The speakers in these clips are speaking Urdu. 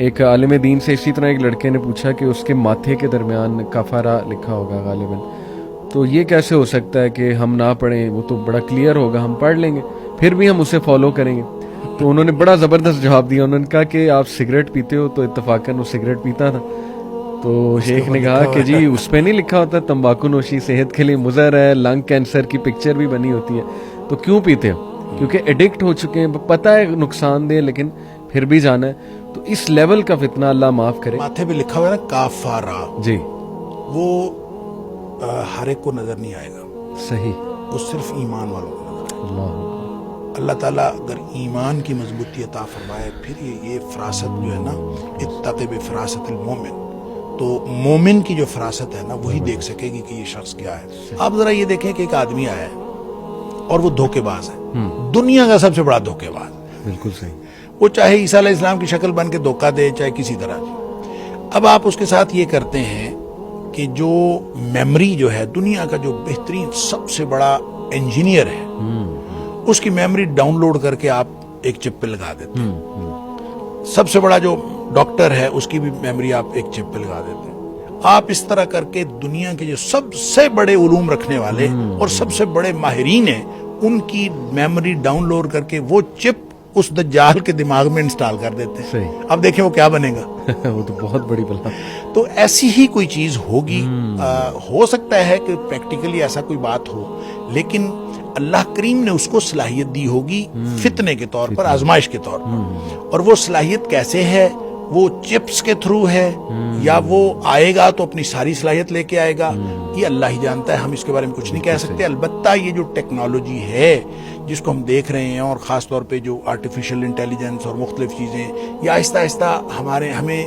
ایک عالم دین سے اسی طرح ایک لڑکے نے پوچھا کہ اس کے ماتھے کے درمیان کفارہ لکھا ہوگا غالباً، تو یہ کیسے ہو سکتا ہے کہ ہم نہ پڑھیں، وہ تو بڑا کلیئر ہوگا، ہم پڑھ لیں گے پھر بھی ہم اسے فالو کریں گے. تو انہوں نے بڑا زبردست جواب دیا. انہوں نے کہا کہ آپ سگریٹ پیتے ہو، تو اتفاقاً وہ سگریٹ پیتا تھا. تو شیخ نے کہا کہ جی اس پہ نہیں لکھا ہوتا تمباکو نوشی صحت کے لیے مضر ہے، لنگ کینسر کی پکچر بھی بنی ہوتی ہے، تو کیوں پیتے ہو؟ کیونکہ ایڈکٹ ہو چکے ہیں، پتہ ہے نقصان دہ لیکن پھر بھی جانا ہے. تو اس لیول کا فتنہ اللہ معاف کرے. ماتھے پہ لکھا ہوا ہے نا کافارہ، جی وہ ہر ایک کو نظر نہیں آئے گا، صحیح. وہ صرف ایمان والوں کو نظر آئے گا. اللہ اللہ تعالیٰ اگر ایمان کی مضبوطی عطا فرمائے، پھر یہ فراست جو ہے نا، اتقِ بفراست المومن، تو مومن کی جو فراست ہے نا وہی دیکھ سکے گی کہ یہ شخص کیا ہے. آپ ذرا یہ دیکھیں کہ ایک آدمی آیا ہے اور وہ دھوکے باز ہے، دنیا کا سب سے بڑا دھوکے باز. بالکل صحیح. وہ چاہے عیسیٰ علیہ السلام کی شکل بن کے دھوکہ دے، چاہے کسی طرح. اب آپ اس کے ساتھ یہ کرتے ہیں کہ جو میموری جو ہے، دنیا کا جو بہترین سب سے بڑا انجینئر ہے، اس کی میموری ڈاؤن لوڈ کر کے آپ ایک چپ پہ لگا دیتے ہیں. سب سے بڑا جو ڈاکٹر ہے اس کی بھی میموری آپ ایک چپ پہ لگا دیتے ہیں. آپ اس طرح کر کے دنیا کے جو سب سے بڑے علوم رکھنے والے اور سب سے بڑے ماہرین ہیں، ان کی میموری ڈاؤن لوڈ کر کے وہ چپ اس دجال کے دماغ میں انسٹال کر دیتے ہیں. اب دیکھیں وہ کیا بنے گا. وہ تو بہت بڑی بلا. تو ایسی ہی کوئی چیز ہوگی. ہو سکتا ہے کہ پریکٹیکلی ایسا کوئی بات ہو، لیکن اللہ کریم نے اس کو صلاحیت دی ہوگی فتنے کے طور پر، آزمائش کے طور پر. اور وہ صلاحیت کیسے ہے؟ وہ چپس کے تھرو ہے یا وہ آئے گا تو اپنی ساری صلاحیت لے کے آئے گا، یہ اللہ ہی جانتا ہے. ہم اس کے بارے میں کچھ نہیں کہہ سکتے. البتہ یہ جو ٹیکنالوجی ہے جس کو ہم دیکھ رہے ہیں، اور خاص طور پہ جو آرٹیفیشل انٹیلیجنس اور مختلف چیزیں، یہ آہستہ آہستہ ہمیں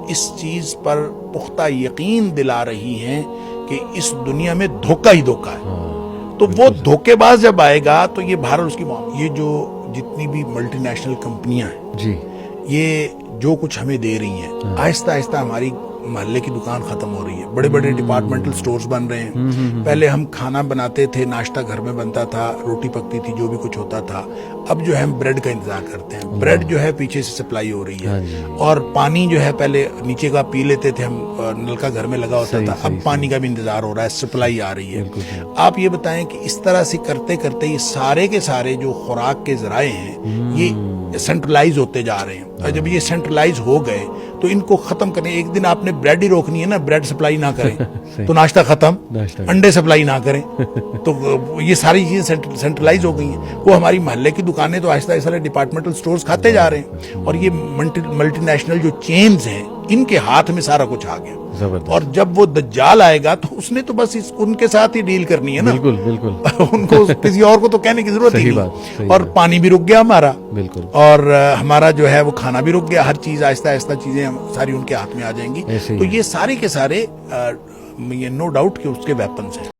اس چیز پر پختہ یقین دلا رہی ہیں کہ اس دنیا میں دھوکہ ہی دھوکہ ہے. تو وہ دھوکے باز جب آئے گا تو یہ بہرحال اس کی یہ جو جتنی بھی ملٹی نیشنل کمپنیاں ہیں، جی، یہ جو کچھ ہمیں دے رہی ہیں، آہستہ آہستہ ہماری محلے کی دکان ختم ہو رہی ہے. بڑے بڑے ڈپارٹمنٹل سٹورز بن رہے ہیں. پہلے ہم کھانا بناتے تھے، ناشتہ گھر میں بنتا تھا، روٹی پکتی تھی، جو بھی کچھ ہوتا تھا. اب جو ہے ہم بریڈ کا انتظار کرتے ہیں. بریڈ جو ہے پیچھے سے سپلائی ہو رہی ہے. اور پانی جو ہے پہلے نیچے کا پی لیتے تھے ہم، نلکا گھر میں لگا ہوتا تھا، اب پانی کا بھی انتظار ہو رہا ہے، سپلائی آ رہی ہے. آپ یہ بتائیں کہ اس طرح سے کرتے کرتے یہ سارے کے سارے جو خوراک کے ذرائع ہیں یہ سینٹرلائز ہوتے جا رہے ہیں. اور جب یہ سینٹرلائز ہو گئے تو ان کو ختم کریں. ایک دن آپ نے بریڈ ہی روکنی ہے نا، بریڈ سپلائی نہ کریں تو ناشتہ ختم، انڈے سپلائی نہ کریں تو یہ ساری چیزیں سینٹرلائز ہو گئی ہیں. وہ ہماری محلے کی دکانیں تو آہستہ آہستہ ڈپارٹمنٹل سٹورز کھاتے جا رہے ہیں. اور یہ ملٹی نیشنل جو چینز ہیں، ان کے ہاتھ میں سارا کچھ آ گیا. اور جب وہ دجال آئے گا تو اس نے تو بس ان کے ساتھ ہی ڈیل کرنی ہے نا. بالکل ان کو کسی اور کو تو کہنے کی ضرورت ہی نہیں. اور پانی بھی رک گیا ہمارا، اور ہمارا جو ہے وہ کھانا بھی رک گیا. ہر چیز آہستہ آہستہ چیزیں ساری ان کے ہاتھ میں آ جائیں گی. تو یہ سارے کے سارے یہ نو ڈاؤٹ کہ اس کے ویپنز ہیں.